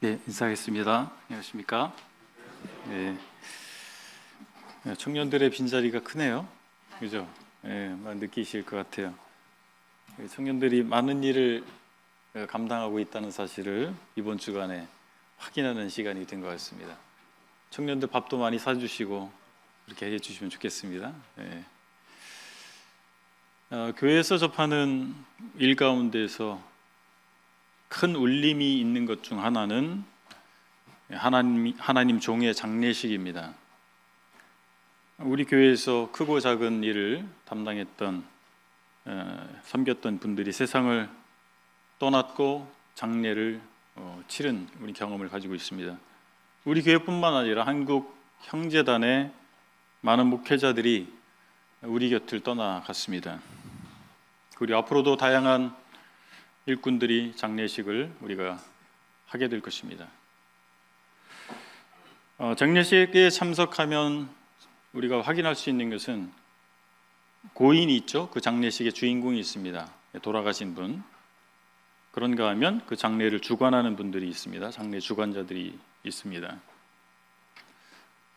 네, 인사하겠습니다. 안녕하십니까? 네, 청년들의 빈자리가 크네요. 그죠? 네, 느끼실 것 같아요. 청년들이 많은 일을 감당하고 있다는 사실을 이번 주간에 확인하는 시간이 된 것 같습니다. 청년들 밥도 많이 사주시고 그렇게 해주시면 좋겠습니다. 네. 교회에서 접하는 일 가운데서 큰 울림이 있는 것 중 하나는 하나님 종의 장례식입니다. 우리 교회에서 크고 작은 일을 담당했던 섬겼던 분들이 세상을 떠났고 장례를 치른 우리 경험을 가지고 있습니다. 우리 교회뿐만 아니라 한국 형제단의 많은 목회자들이 우리 곁을 떠나갔습니다. 그리고 앞으로도 다양한 일꾼들이 장례식을 우리가 하게 될 것입니다. 장례식에 참석하면 우리가 확인할 수 있는 것은 고인이 있죠. 그 장례식의 주인공이 있습니다. 돌아가신 분. 그런가 하면 그 장례를 주관하는 분들이 있습니다. 장례 주관자들이 있습니다.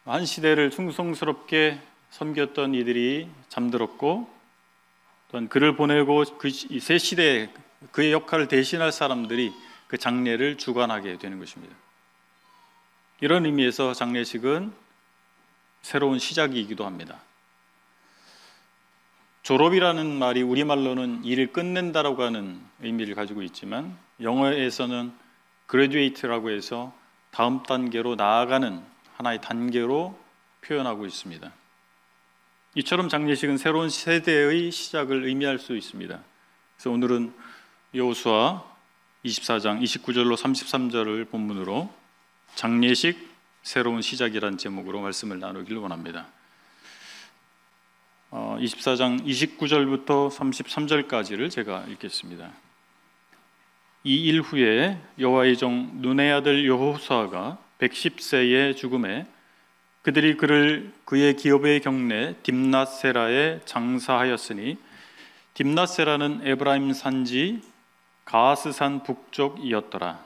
한 시대를 충성스럽게 섬겼던 이들이 잠들었고, 또한 그를 보내고 그 새 시대에 그의 역할을 대신할 사람들이 그 장례를 주관하게 되는 것입니다. 이런 의미에서 장례식은 새로운 시작이기도 합니다. 졸업이라는 말이 우리말로는 일을 끝낸다라고 하는 의미를 가지고 있지만 영어에서는 graduate라고 해서 다음 단계로 나아가는 하나의 단계로 표현하고 있습니다. 이처럼 장례식은 새로운 세대의 시작을 의미할 수 있습니다. 그래서 오늘은 여호수아 24장 29절로 33절을 본문으로 장례식 새로운 시작이라는 제목으로 말씀을 나누기를 원합니다. 24장 29절부터 33절까지를 제가 읽겠습니다. 이 일 후에 여호와의 종 눈의 아들 여호수아가 110세에 죽음에 그들이 그를 그의 기업의 경내 딥낫세라에 장사하였으니 딥낫세라는 에브라임 산지 가스산 북쪽이었더라.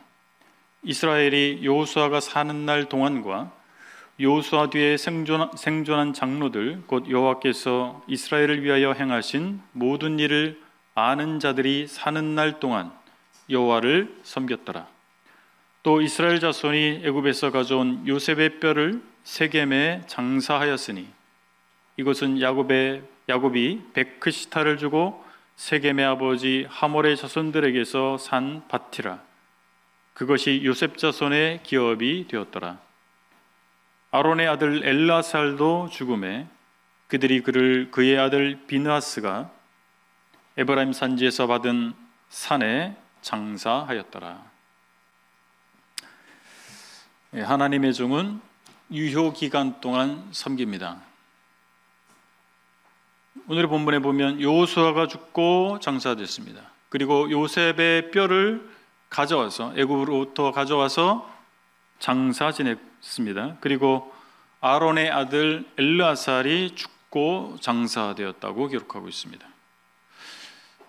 이스라엘이 여호수아가 사는 날 동안과 여호수아 뒤에 생존한 장로들 곧 여호와께서 이스라엘을 위하여 행하신 모든 일을 아는 자들이 사는 날 동안 여호와를 섬겼더라. 또 이스라엘 자손이 애굽에서 가져온 요셉의 뼈를 세겜에 장사하였으니 이것은 야곱이 베크시타를 주고 세겜의 아버지 하몰의 자손들에게서 산 밭이라. 그것이 요셉 자손의 기업이 되었더라. 아론의 아들 엘라살도 죽음에 그들이 그를 그의 아들 비느하스가 에브라임 산지에서 받은 산에 장사하였더라. 하나님의 종은 유효 기간 동안 섬깁니다. 오늘의 본문에 보면 여호수아가 죽고 장사됐습니다. 그리고 요셉의 뼈를 가져와서 애굽으로부터 가져와서 장사 지냈습니다. 그리고 아론의 아들 엘르아살이 죽고 장사되었다고 기록하고 있습니다.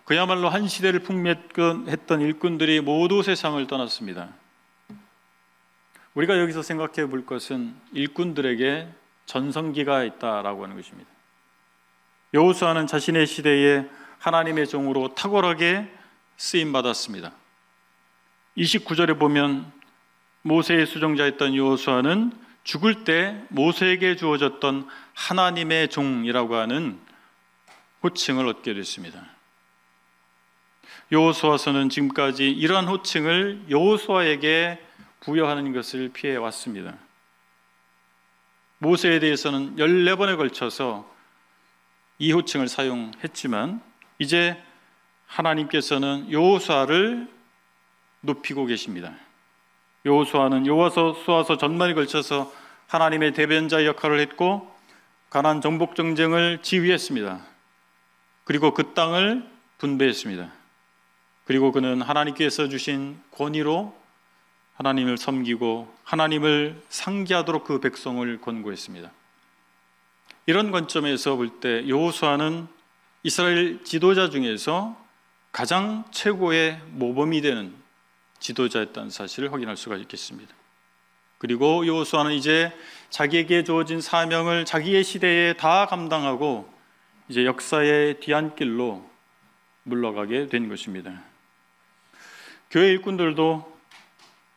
그야말로 한 시대를 풍미했던 일꾼들이 모두 세상을 떠났습니다. 우리가 여기서 생각해 볼 것은 일꾼들에게 전성기가 있다라고 하는 것입니다. 여호수아는 자신의 시대에 하나님의 종으로 탁월하게 쓰임 받았습니다. 29절에 보면 모세의 수종자였던 여호수아는 죽을 때 모세에게 주어졌던 하나님의 종이라고 하는 호칭을 얻게 됐습니다. 여호수아서는 지금까지 이러한 호칭을 여호수아에게 부여하는 것을 피해 왔습니다. 모세에 대해서는 14번에 걸쳐서 이 호칭을 사용했지만 이제 하나님께서는 여호수아를 높이고 계십니다. 여호수아는 여호수아서 전반에 걸쳐서 하나님의 대변자 역할을 했고 가나안 정복 전쟁을 지휘했습니다. 그리고 그 땅을 분배했습니다. 그리고 그는 하나님께서 주신 권위로 하나님을 섬기고 하나님을 상기하도록 그 백성을 권고했습니다. 이런 관점에서 볼 때 여호수아는 이스라엘 지도자 중에서 가장 최고의 모범이 되는 지도자였다는 사실을 확인할 수가 있겠습니다. 그리고 여호수아는 이제 자기에게 주어진 사명을 자기의 시대에 다 감당하고 이제 역사의 뒤안길로 물러가게 된 것입니다. 교회 일꾼들도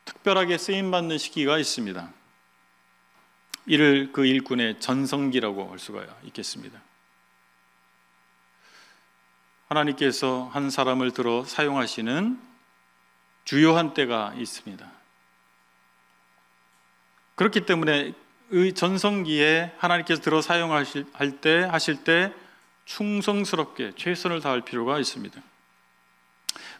특별하게 쓰임받는 시기가 있습니다. 이를 그 일꾼의 전성기라고 할 수가 있겠습니다. 하나님께서 한 사람을 들어 사용하시는 주요한 때가 있습니다. 그렇기 때문에 이 전성기에 하나님께서 들어 사용하실 때 충성스럽게 최선을 다할 필요가 있습니다.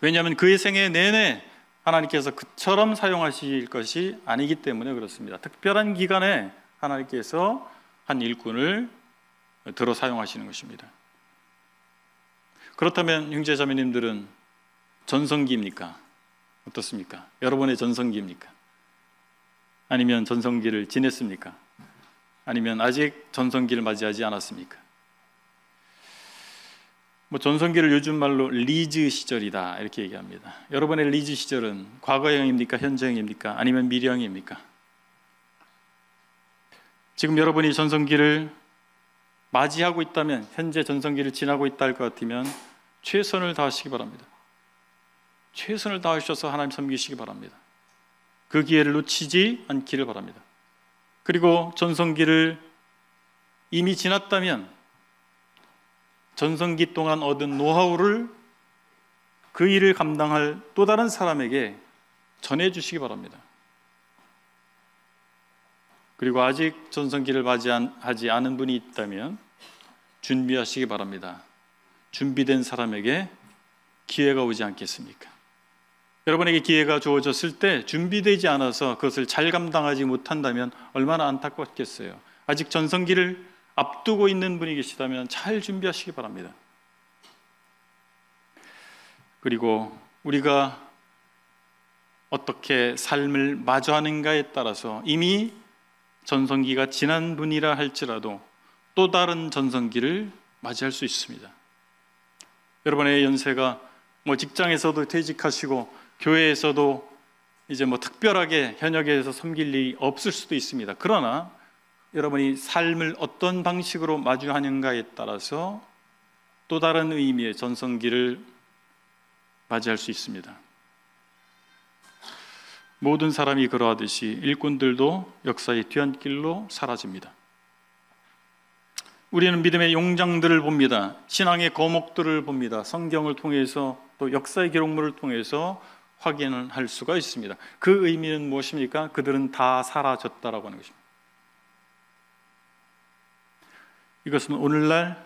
왜냐하면 그의 생애 내내 하나님께서 그처럼 사용하실 것이 아니기 때문에 그렇습니다. 특별한 기간에 하나님께서 한 일꾼을 들어 사용하시는 것입니다. 그렇다면 형제자매님들은 전성기입니까? 어떻습니까? 여러분의 전성기입니까? 아니면 전성기를 지냈습니까? 아니면 아직 전성기를 맞이하지 않았습니까? 전성기를 요즘 말로 리즈 시절이다 이렇게 얘기합니다. 여러분의 리즈 시절은 과거형입니까? 현재형입니까? 아니면 미래형입니까? 지금 여러분이 전성기를 맞이하고 있다면, 현재 전성기를 지나고 있다 할 것 같으면 최선을 다하시기 바랍니다. 최선을 다하셔서 하나님 섬기시기 바랍니다. 그 기회를 놓치지 않기를 바랍니다. 그리고 전성기를 이미 지났다면 전성기 동안 얻은 노하우를 그 일을 감당할 또 다른 사람에게 전해주시기 바랍니다. 그리고 아직 전성기를 맞이하지 않은 분이 있다면 준비하시기 바랍니다. 준비된 사람에게 기회가 오지 않겠습니까? 여러분에게 기회가 주어졌을 때 준비되지 않아서 그것을 잘 감당하지 못한다면 얼마나 안타깝겠어요. 아직 전성기를 앞두고 있는 분이 계시다면 잘 준비하시기 바랍니다. 그리고 우리가 어떻게 삶을 마주하는가에 따라서 이미 전성기가 지난 분이라 할지라도 또 다른 전성기를 맞이할 수 있습니다. 여러분의 연세가 직장에서도 퇴직하시고 교회에서도 이제 특별하게 현역에서 섬길 일이 없을 수도 있습니다. 그러나 여러분이 삶을 어떤 방식으로 마주하는가에 따라서 또 다른 의미의 전성기를 맞이할 수 있습니다. 모든 사람이 그러하듯이 일꾼들도 역사의 뒤안길로 사라집니다. 우리는 믿음의 용장들을 봅니다. 신앙의 거목들을 봅니다. 성경을 통해서 또 역사의 기록물을 통해서 확인을 할 수가 있습니다. 그 의미는 무엇입니까? 그들은 다 사라졌다라고 하는 것입니다. 이것은 오늘날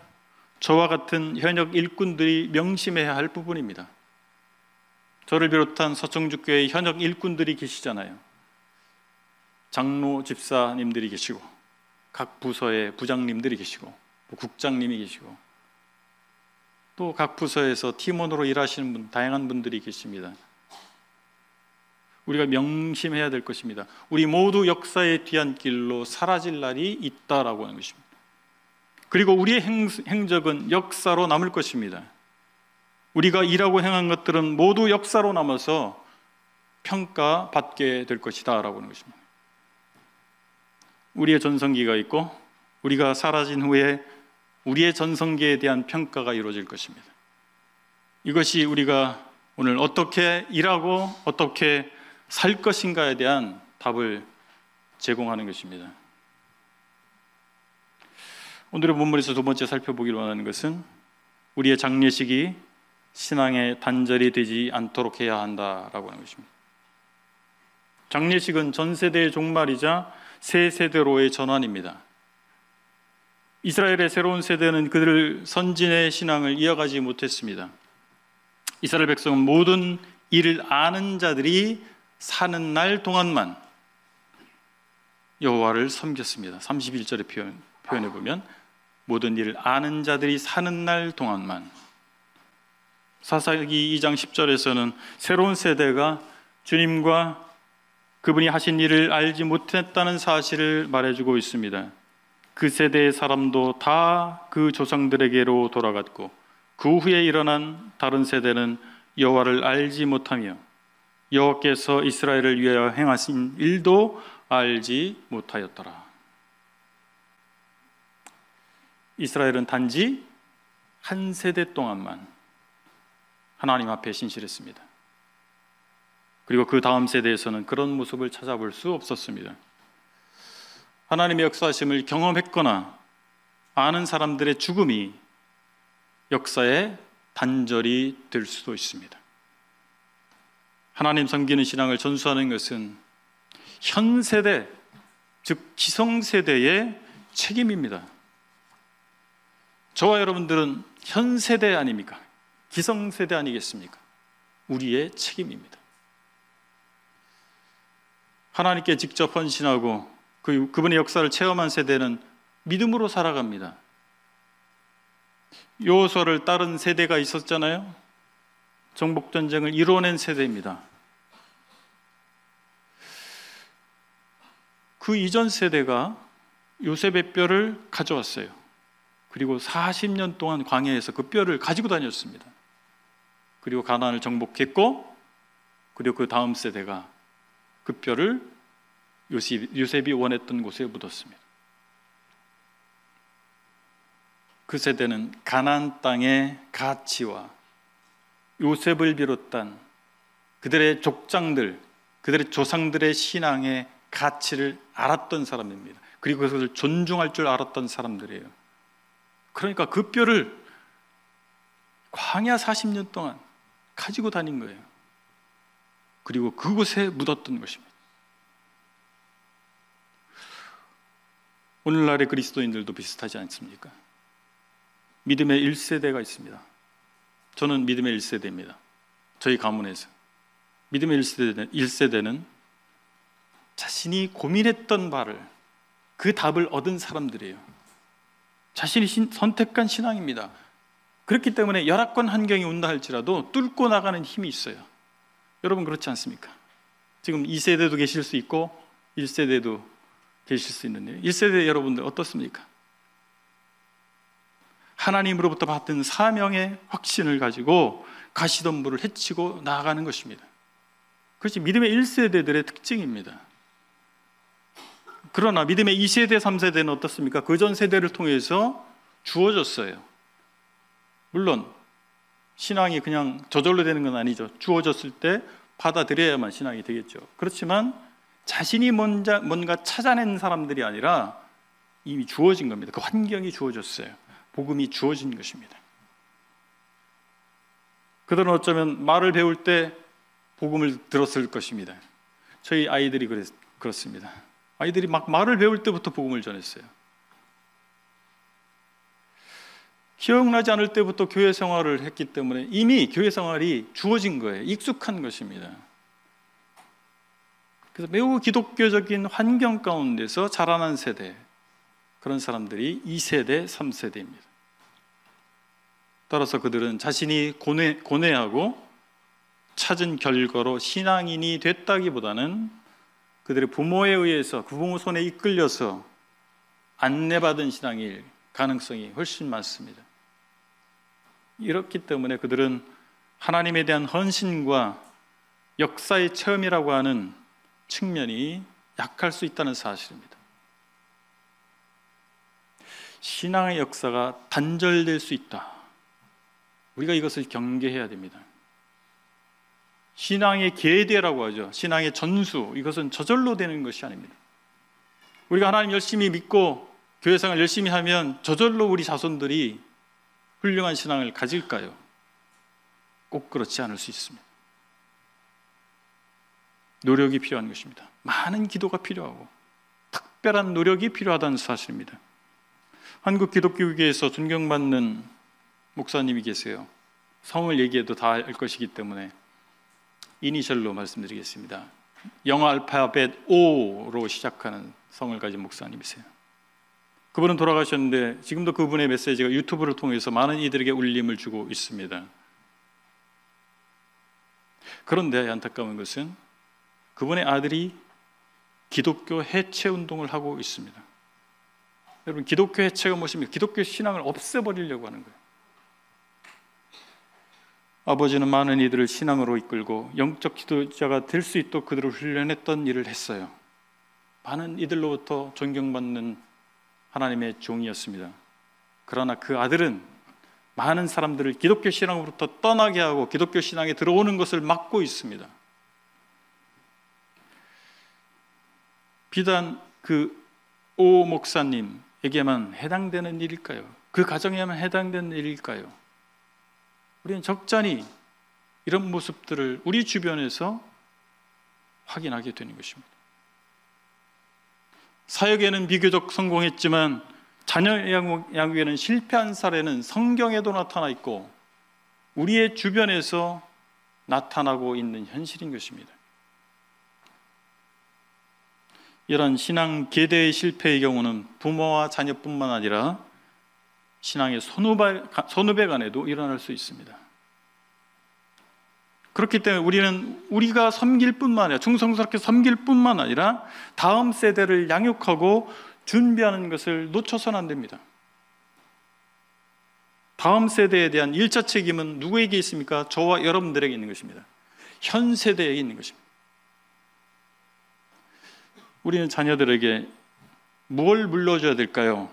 저와 같은 현역 일꾼들이 명심해야 할 부분입니다. 저를 비롯한 서청주교회 현역 일꾼들이 계시잖아요. 장로 집사님들이 계시고 각 부서의 부장님들이 계시고 또 국장님이 계시고 또 각 부서에서 팀원으로 일하시는 분, 다양한 분들이 계십니다. 우리가 명심해야 될 것입니다. 우리 모두 역사의 뒤안길로 사라질 날이 있다라고 하는 것입니다. 그리고 우리의 행적은 역사로 남을 것입니다. 우리가 일하고 행한 것들은 모두 역사로 남아서 평가받게 될 것이다 라고 하는 것입니다. 우리의 전성기가 있고 우리가 사라진 후에 우리의 전성기에 대한 평가가 이루어질 것입니다. 이것이 우리가 오늘 어떻게 일하고 어떻게 살 것인가에 대한 답을 제공하는 것입니다. 오늘의 본문에서 두 번째 살펴보기로 원하는 것은 우리의 장례식이 신앙의 단절이 되지 않도록 해야 한다라고 하는 것입니다. 장례식은 전 세대의 종말이자 새 세대로의 전환입니다. 이스라엘의 새로운 세대는 그들 선진의 신앙을 이어가지 못했습니다. 이스라엘 백성은 모든 일을 아는 자들이 사는 날 동안만 여호와를 섬겼습니다. 31절의 표현해 보면 모든 일을 아는 자들이 사는 날 동안만. 사사기 2장 10절에서는 새로운 세대가 주님과 그분이 하신 일을 알지 못했다는 사실을 말해주고 있습니다. 그 세대의 사람도 다 그 조상들에게로 돌아갔고 그 후에 일어난 다른 세대는 여호와를 알지 못하며 여호와께서 이스라엘을 위하여 행하신 일도 알지 못하였더라. 이스라엘은 단지 한 세대 동안만 하나님 앞에 신실했습니다. 그리고 그 다음 세대에서는 그런 모습을 찾아볼 수 없었습니다. 하나님의 역사하심을 경험했거나 아는 사람들의 죽음이 역사의 단절이 될 수도 있습니다. 하나님 섬기는 신앙을 전수하는 것은 현 세대, 즉 기성세대의 책임입니다. 저와 여러분들은 현 세대 아닙니까? 기성세대 아니겠습니까? 우리의 책임입니다. 하나님께 직접 헌신하고 그분의 역사를 체험한 세대는 믿음으로 살아갑니다. 여호수아를 따른 세대가 있었잖아요. 정복전쟁을 이뤄낸 세대입니다. 그 이전 세대가 요셉의 뼈를 가져왔어요. 그리고 40년 동안 광야에서 그 뼈를 가지고 다녔습니다. 그리고 가나안을 정복했고, 그리고 그 다음 세대가 그 뼈를 요셉이 원했던 곳에 묻었습니다. 그 세대는 가나안 땅의 가치와 요셉을 비롯한 그들의 족장들, 그들의 조상들의 신앙의 가치를 알았던 사람입니다. 그리고 그것을 존중할 줄 알았던 사람들이에요. 그러니까 그 뼈를 광야 40년 동안 가지고 다닌 거예요. 그리고 그곳에 묻었던 것입니다. 오늘날의 그리스도인들도 비슷하지 않습니까? 믿음의 1세대가 있습니다. 저는 믿음의 1세대입니다. 저희 가문에서 믿음의 1세대는 자신이 고민했던 바를, 그 답을 얻은 사람들이에요. 자신이 선택한 신앙입니다. 그렇기 때문에 열악한 환경이 온다 할지라도 뚫고 나가는 힘이 있어요. 여러분 그렇지 않습니까? 지금 2세대도 계실 수 있고 1세대도 계실 수 있는데, 1세대 여러분들 어떻습니까? 하나님으로부터 받은 사명의 확신을 가지고 가시덤불을 헤치고 나아가는 것입니다. 그것이 믿음의 1세대들의 특징입니다. 그러나 믿음의 2세대, 3세대는 어떻습니까? 그 전 세대를 통해서 주어졌어요. 물론 신앙이 그냥 저절로 되는 건 아니죠. 주어졌을 때 받아들여야만 신앙이 되겠죠. 그렇지만 자신이 뭔가 찾아낸 사람들이 아니라 이미 주어진 겁니다. 그 환경이 주어졌어요. 복음이 주어진 것입니다. 그들은 어쩌면 말을 배울 때 복음을 들었을 것입니다. 저희 아이들이 그렇습니다. 아이들이 막 말을 배울 때부터 복음을 전했어요. 기억나지 않을 때부터 교회 생활을 했기 때문에 이미 교회 생활이 주어진 거예요. 익숙한 것입니다. 그래서 매우 기독교적인 환경 가운데서 자라난 세대, 그런 사람들이 2세대, 3세대입니다. 따라서 그들은 자신이 고뇌하고 찾은 결과로 신앙인이 됐다기보다는 그들의 부모에 의해서, 그 부모 손에 이끌려서 안내받은 신앙일 가능성이 훨씬 많습니다. 이렇기 때문에 그들은 하나님에 대한 헌신과 역사의 체험이라고 하는 측면이 약할 수 있다는 사실입니다. 신앙의 역사가 단절될 수 있다. 우리가 이것을 경계해야 됩니다. 신앙의 계대라고 하죠. 신앙의 전수, 이것은 저절로 되는 것이 아닙니다. 우리가 하나님 열심히 믿고 교회생활 열심히 하면 저절로 우리 자손들이 훌륭한 신앙을 가질까요? 꼭 그렇지 않을 수 있습니다. 노력이 필요한 것입니다. 많은 기도가 필요하고 특별한 노력이 필요하다는 사실입니다. 한국 기독교계에서 존경받는 목사님이 계세요. 성을 얘기해도 다 알 것이기 때문에 이니셜로 말씀드리겠습니다. 영어 알파벳 O로 시작하는 성을 가진 목사님이세요. 그분은 돌아가셨는데 지금도 그분의 메시지가 유튜브를 통해서 많은 이들에게 울림을 주고 있습니다. 그런데 안타까운 것은 그분의 아들이 기독교 해체 운동을 하고 있습니다. 여러분, 기독교 해체가 무엇입니까? 기독교 신앙을 없애버리려고 하는 거예요. 아버지는 많은 이들을 신앙으로 이끌고 영적 지도자가 될 수 있도록 그들을 훈련했던 일을 했어요. 많은 이들로부터 존경받는 하나님의 종이었습니다. 그러나 그 아들은 많은 사람들을 기독교 신앙으로부터 떠나게 하고 기독교 신앙에 들어오는 것을 막고 있습니다. 비단 그 오 목사님에게만 해당되는 일일까요? 그 가정에만 해당되는 일일까요? 우리는 적잖이 이런 모습들을 우리 주변에서 확인하게 되는 것입니다. 사역에는 비교적 성공했지만 자녀 양육에는 실패한 사례는 성경에도 나타나 있고 우리의 주변에서 나타나고 있는 현실인 것입니다. 이런 신앙 계대의 실패의 경우는 부모와 자녀뿐만 아니라 신앙의 선후배 간에도 일어날 수 있습니다. 그렇기 때문에 우리는 우리가 섬길 뿐만 아니라 충성스럽게 섬길 뿐만 아니라 다음 세대를 양육하고 준비하는 것을 놓쳐서는 안 됩니다. 다음 세대에 대한 1차 책임은 누구에게 있습니까? 저와 여러분들에게 있는 것입니다. 현 세대에 있는 것입니다. 우리는 자녀들에게 뭘 물려줘야 될까요?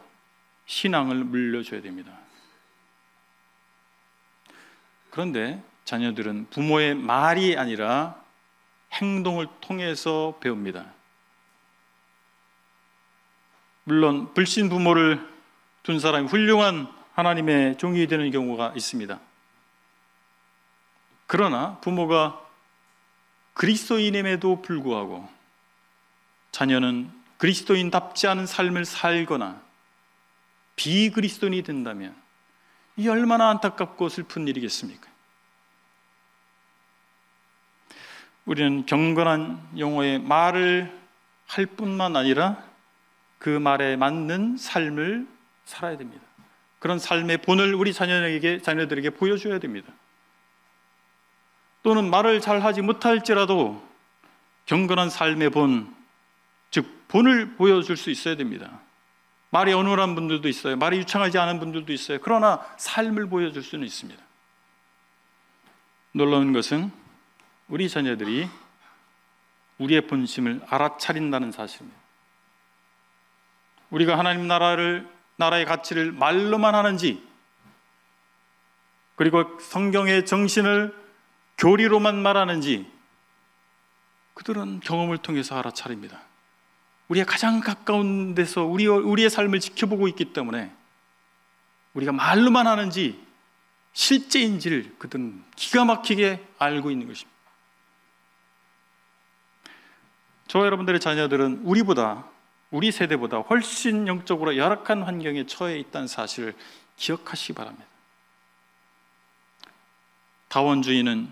신앙을 물려줘야 됩니다. 그런데 자녀들은 부모의 말이 아니라 행동을 통해서 배웁니다. 물론 불신 부모를 둔 사람이 훌륭한 하나님의 종이 되는 경우가 있습니다. 그러나 부모가 그리스도인임에도 불구하고 자녀는 그리스도인답지 않은 삶을 살거나 비그리스도인이 된다면 이 얼마나 안타깝고 슬픈 일이겠습니까? 우리는 경건한 영어의 말을 할 뿐만 아니라 그 말에 맞는 삶을 살아야 됩니다. 그런 삶의 본을 우리 자녀들에게 보여줘야 됩니다. 또는 말을 잘 하지 못할지라도 경건한 삶의 본, 즉 본을 보여줄 수 있어야 됩니다. 말이 어눌한 분들도 있어요. 말이 유창하지 않은 분들도 있어요. 그러나 삶을 보여줄 수는 있습니다. 놀라운 것은 우리 자녀들이 우리의 본심을 알아차린다는 사실입니다. 우리가 하나님 나라의 가치를 말로만 하는지, 그리고 성경의 정신을 교리로만 말하는지 그들은 경험을 통해서 알아차립니다. 우리가 가장 가까운 데서 우리의 삶을 지켜보고 있기 때문에 우리가 말로만 하는지 실제인지를 그들은 기가 막히게 알고 있는 것입니다. 저와 여러분들의 자녀들은 우리 세대보다 훨씬 영적으로 열악한 환경에 처해 있다는 사실을 기억하시기 바랍니다. 다원주의는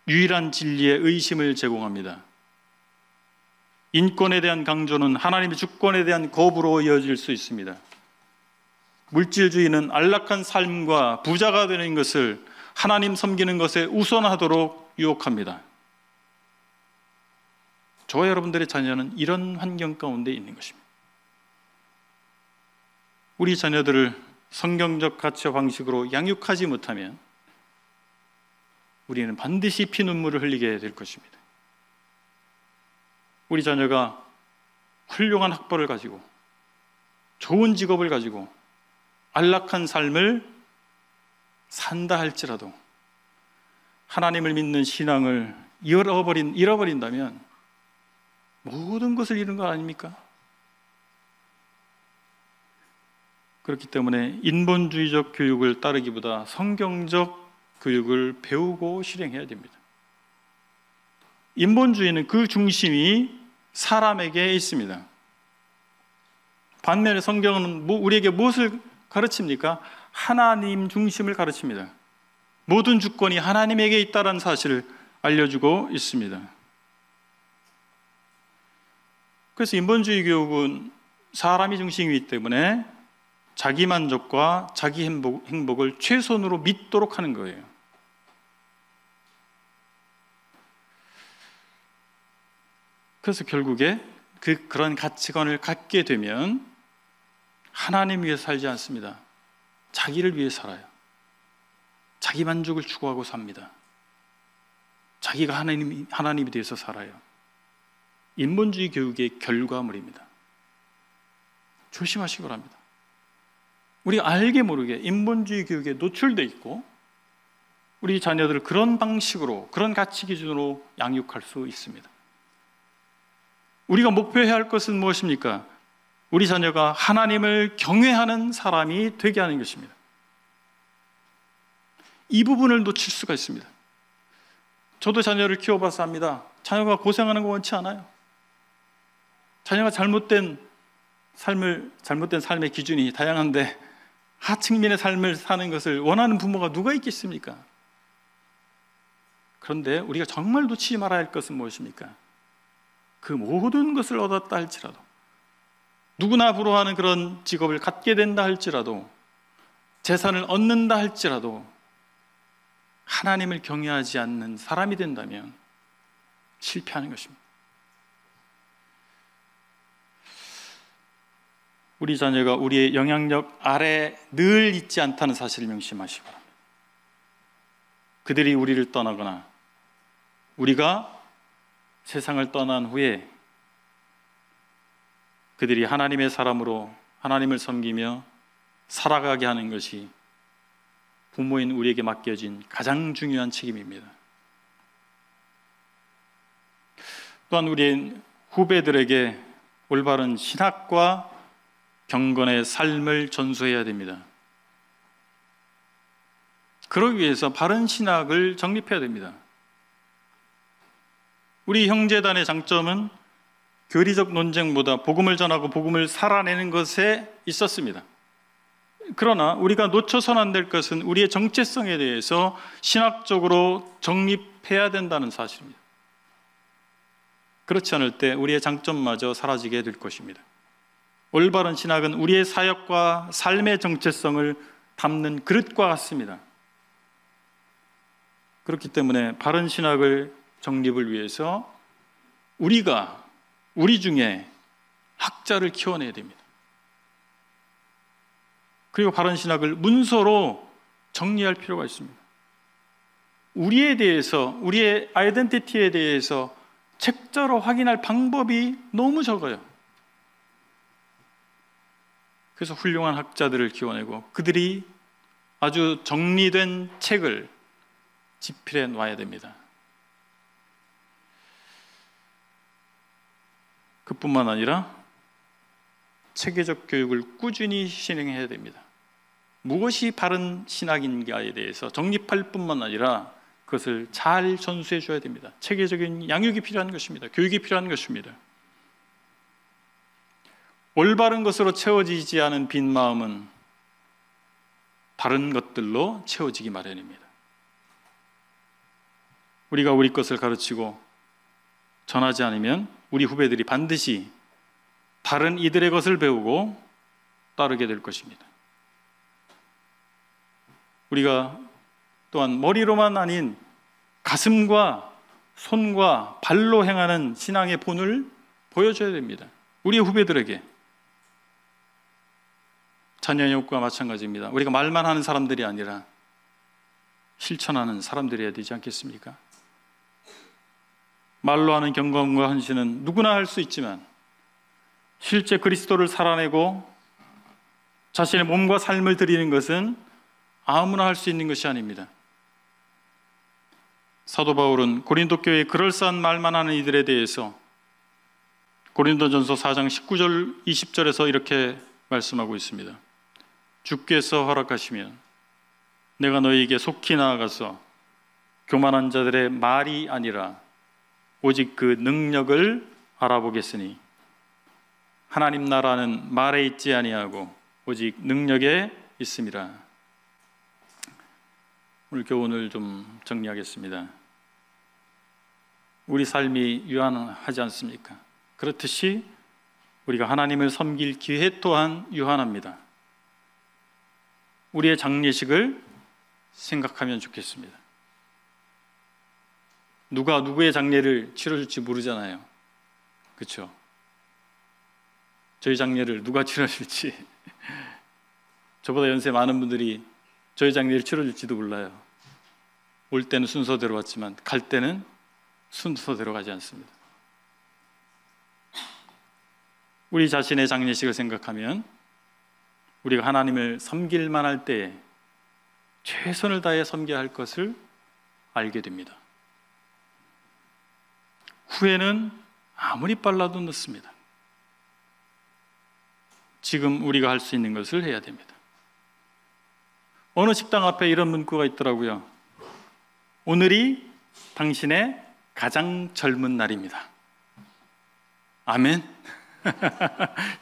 유일한 진리의 의심을 제공합니다. 인권에 대한 강조는 하나님의 주권에 대한 거부로 이어질 수 있습니다. 물질주의는 안락한 삶과 부자가 되는 것을 하나님 섬기는 것에 우선하도록 유혹합니다. 저와 여러분들의 자녀는 이런 환경 가운데 있는 것입니다. 우리 자녀들을 성경적 가치와 방식으로 양육하지 못하면 우리는 반드시 피눈물을 흘리게 될 것입니다. 우리 자녀가 훌륭한 학벌을 가지고 좋은 직업을 가지고 안락한 삶을 산다 할지라도 하나님을 믿는 신앙을 잃어버린다면 모든 것을 잃은 거 아닙니까? 그렇기 때문에 인본주의적 교육을 따르기보다 성경적 교육을 배우고 실행해야 됩니다. 인본주의는 그 중심이 사람에게 있습니다. 반면에 성경은 우리에게 무엇을 가르칩니까? 하나님 중심을 가르칩니다. 모든 주권이 하나님에게 있다는 사실을 알려주고 있습니다. 그래서 인본주의 교육은 사람이 중심이기 때문에 자기 만족과 자기 행복을 최선으로 믿도록 하는 거예요. 그래서 결국에 그런 가치관을 갖게 되면 하나님 위해 살지 않습니다. 자기를 위해 살아요. 자기 만족을 추구하고 삽니다. 자기가 하나님이 되어서 살아요. 인본주의 교육의 결과물입니다. 조심하시기 바랍니다. 우리가 알게 모르게 인본주의 교육에 노출되어 있고 우리 자녀들을 그런 방식으로, 그런 가치 기준으로 양육할 수 있습니다. 우리가 목표해야 할 것은 무엇입니까? 우리 자녀가 하나님을 경외하는 사람이 되게 하는 것입니다. 이 부분을 놓칠 수가 있습니다. 저도 자녀를 키워봐서 압니다. 자녀가 고생하는 거 원치 않아요. 자녀가 잘못된 삶의 기준이 다양한데 하층민의 삶을 사는 것을 원하는 부모가 누가 있겠습니까? 그런데 우리가 정말 놓치지 말아야 할 것은 무엇입니까? 그 모든 것을 얻었다 할지라도, 누구나 부러워하는 그런 직업을 갖게 된다 할지라도, 재산을 얻는다 할지라도 하나님을 경외하지 않는 사람이 된다면 실패하는 것입니다. 우리 자녀가 우리의 영향력 아래 늘 있지 않다는 사실을 명심하시기 바랍니다. 그들이 우리를 떠나거나 우리가 세상을 떠난 후에 그들이 하나님의 사람으로 하나님을 섬기며 살아가게 하는 것이 부모인 우리에게 맡겨진 가장 중요한 책임입니다. 또한 우리 후배들에게 올바른 신학과 경건의 삶을 전수해야 됩니다. 그러기 위해서 바른 신학을 정립해야 됩니다. 우리 형제단의 장점은 교리적 논쟁보다 복음을 전하고 복음을 살아내는 것에 있었습니다. 그러나 우리가 놓쳐서는 안 될 것은 우리의 정체성에 대해서 신학적으로 정립해야 된다는 사실입니다. 그렇지 않을 때 우리의 장점마저 사라지게 될 것입니다. 올바른 신학은 우리의 사역과 삶의 정체성을 담는 그릇과 같습니다. 그렇기 때문에 바른 신학을 정립을 위해서 우리 중에 학자를 키워내야 됩니다. 그리고 바른 신학을 문서로 정리할 필요가 있습니다. 우리에 대해서, 우리의 아이덴티티에 대해서 책자로 확인할 방법이 너무 적어요. 그래서 훌륭한 학자들을 키워내고 그들이 아주 정리된 책을 집필해 놔야 됩니다. 그뿐만 아니라 체계적 교육을 꾸준히 진행해야 됩니다. 무엇이 바른 신학인가에 대해서 정립할 뿐만 아니라 그것을 잘 전수해 줘야 됩니다. 체계적인 양육이 필요한 것입니다. 교육이 필요한 것입니다. 올바른 것으로 채워지지 않은 빈 마음은 다른 것들로 채워지기 마련입니다. 우리가 우리 것을 가르치고 전하지 않으면 우리 후배들이 반드시 다른 이들의 것을 배우고 따르게 될 것입니다. 우리가 또한 머리로만 아닌 가슴과 손과 발로 행하는 신앙의 본을 보여줘야 됩니다. 우리 후배들에게. 자녀 교육과 마찬가지입니다. 우리가 말만 하는 사람들이 아니라 실천하는 사람들이어야 되지 않겠습니까? 말로 하는 경건과 헌신은 누구나 할 수 있지만 실제 그리스도를 살아내고 자신의 몸과 삶을 드리는 것은 아무나 할 수 있는 것이 아닙니다. 사도 바울은 고린도 교회의 그럴싸한 말만 하는 이들에 대해서 고린도전서 4장 19절 20절에서 이렇게 말씀하고 있습니다. 주께서 허락하시면 내가 너희에게 속히 나아가서 교만한 자들의 말이 아니라 오직 그 능력을 알아보겠으니 하나님 나라는 말에 있지 아니하고 오직 능력에 있음이라. 오늘 교훈을 좀 정리하겠습니다. 우리 삶이 유한하지 않습니까? 그렇듯이 우리가 하나님을 섬길 기회 또한 유한합니다. 우리의 장례식을 생각하면 좋겠습니다. 누가 누구의 장례를 치러줄지 모르잖아요. 그렇죠? 저희 장례를 누가 치러줄지 저보다 연세 많은 분들이 저희 장례를 치러줄지도 몰라요. 올 때는 순서대로 왔지만 갈 때는 순서대로 가지 않습니다. 우리 자신의 장례식을 생각하면 우리가 하나님을 섬길만 할 때에 최선을 다해 섬겨야 할 것을 알게 됩니다. 후회는 아무리 빨라도 늦습니다. 지금 우리가 할 수 있는 것을 해야 됩니다. 어느 식당 앞에 이런 문구가 있더라고요. 오늘이 당신의 가장 젊은 날입니다. 아멘.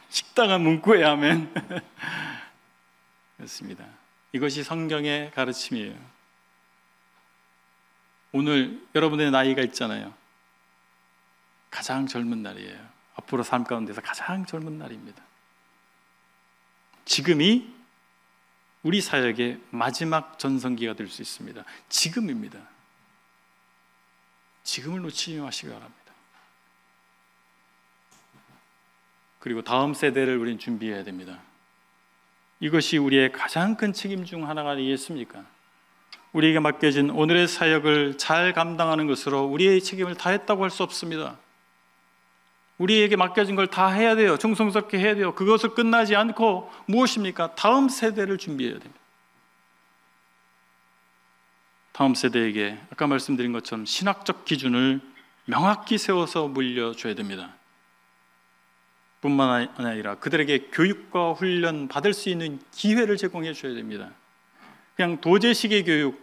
식당은 문구에 아멘. 그렇습니다. 이것이 성경의 가르침이에요. 오늘 여러분의 나이가 있잖아요. 가장 젊은 날이에요. 앞으로 삶 가운데서 가장 젊은 날입니다. 지금이 우리 사역의 마지막 전성기가 될 수 있습니다. 지금입니다. 지금을 놓치지 마시기 바랍니다. 그리고 다음 세대를 우리는 준비해야 됩니다. 이것이 우리의 가장 큰 책임 중 하나가 아니겠습니까? 우리에게 맡겨진 오늘의 사역을 잘 감당하는 것으로 우리의 책임을 다했다고 할 수 없습니다. 우리에게 맡겨진 걸 다 해야 돼요. 충성스럽게 해야 돼요. 그것을 끝나지 않고 무엇입니까? 다음 세대를 준비해야 됩니다. 다음 세대에게 아까 말씀드린 것처럼 신학적 기준을 명확히 세워서 물려줘야 됩니다. 뿐만 아니라 그들에게 교육과 훈련 받을 수 있는 기회를 제공해 줘야 됩니다. 그냥 도제식의 교육,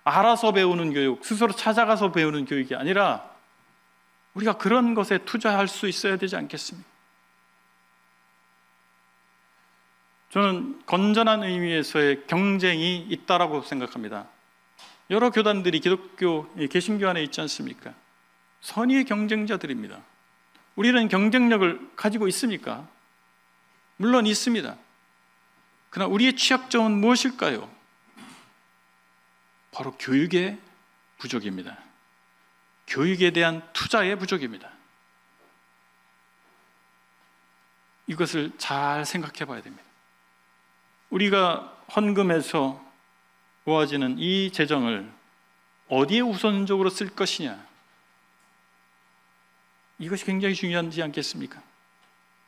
알아서 배우는 교육, 스스로 찾아가서 배우는 교육이 아니라 우리가 그런 것에 투자할 수 있어야 되지 않겠습니까? 저는 건전한 의미에서의 경쟁이 있다라고 생각합니다. 여러 교단들이 기독교 개신교 안에 있지 않습니까? 선의의 경쟁자들입니다. 우리는 경쟁력을 가지고 있습니까? 물론 있습니다. 그러나 우리의 취약점은 무엇일까요? 바로 교육의 부족입니다. 교육에 대한 투자의 부족입니다. 이것을 잘 생각해 봐야 됩니다. 우리가 헌금해서 모아지는 이 재정을 어디에 우선적으로 쓸 것이냐, 이것이 굉장히 중요하지 않겠습니까?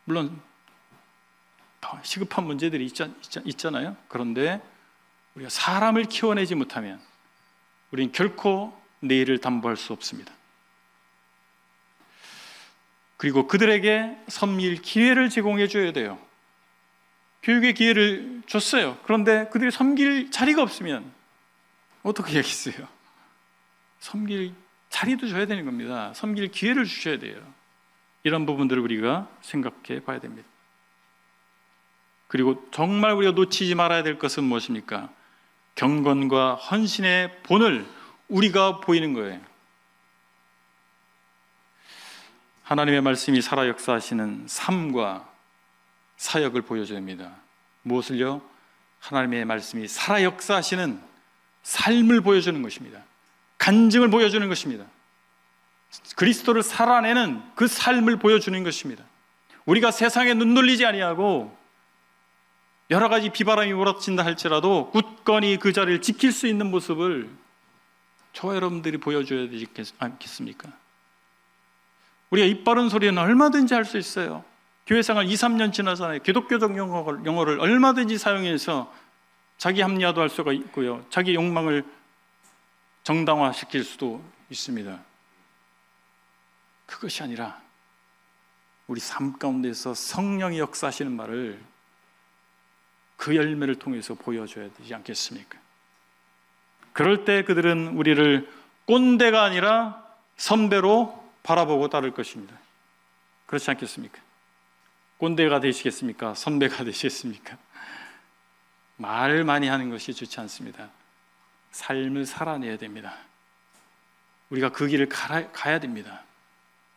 물론 시급한 문제들이 있잖아요. 그런데 우리가 사람을 키워내지 못하면 우리는 결코 내일을 담보할 수 없습니다. 그리고 그들에게 섬길 기회를 제공해 줘야 돼요. 교육의 기회를 줬어요. 그런데 그들이 섬길 자리가 없으면 어떻게 하겠어요? 섬길 자리도 줘야 되는 겁니다. 섬길 기회를 주셔야 돼요. 이런 부분들을 우리가 생각해 봐야 됩니다. 그리고 정말 우리가 놓치지 말아야 될 것은 무엇입니까? 경건과 헌신의 본을 우리가 보이는 거예요. 하나님의 말씀이 살아 역사하시는 삶과 사역을 보여줘야 합니다. 무엇을요? 하나님의 말씀이 살아 역사하시는 삶을 보여주는 것입니다. 간증을 보여주는 것입니다. 그리스도를 살아내는 그 삶을 보여주는 것입니다. 우리가 세상에 눈 돌리지 아니하고 여러 가지 비바람이 몰아친다 할지라도 굳건히 그 자리를 지킬 수 있는 모습을 저와 여러분들이 보여줘야 되지 않겠습니까? 우리가 입 바른 소리는 얼마든지 할 수 있어요. 교회 생활 2, 3년 지나잖아요. 기독교적 용어를 얼마든지 사용해서 자기 합리화도 할 수가 있고요. 자기 욕망을 정당화시킬 수도 있습니다. 그것이 아니라 우리 삶 가운데서 성령이 역사하시는 말을 그 열매를 통해서 보여줘야 되지 않겠습니까? 그럴 때 그들은 우리를 꼰대가 아니라 선배로 바라보고 따를 것입니다. 그렇지 않겠습니까? 꼰대가 되시겠습니까? 선배가 되시겠습니까? 말을 많이 하는 것이 좋지 않습니다. 삶을 살아내야 됩니다. 우리가 그 길을 가야 됩니다.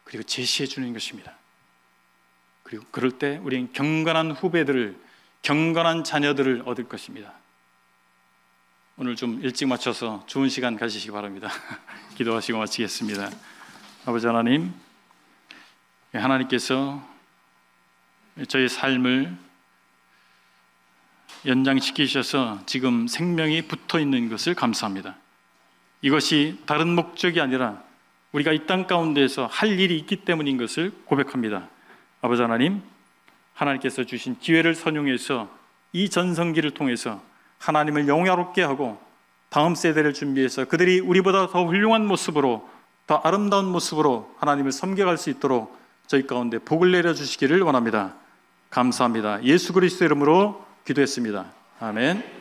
그리고 제시해 주는 것입니다. 그리고 그럴 때 우리는 경건한 후배들을, 경건한 자녀들을 얻을 것입니다. 오늘 좀 일찍 마쳐서 좋은 시간 가지시기 바랍니다. 기도하시고 마치겠습니다. 아버지 하나님, 하나님께서 저희 삶을 연장시키셔서 지금 생명이 붙어 있는 것을 감사합니다. 이것이 다른 목적이 아니라 우리가 이 땅 가운데에서 할 일이 있기 때문인 것을 고백합니다. 아버지 하나님, 하나님께서 주신 기회를 선용해서 이 전성기를 통해서 하나님을 영화롭게 하고 다음 세대를 준비해서 그들이 우리보다 더 훌륭한 모습으로, 더 아름다운 모습으로 하나님을 섬겨갈 수 있도록 저희 가운데 복을 내려주시기를 원합니다. 감사합니다. 예수 그리스도 이름으로 기도했습니다. 아멘.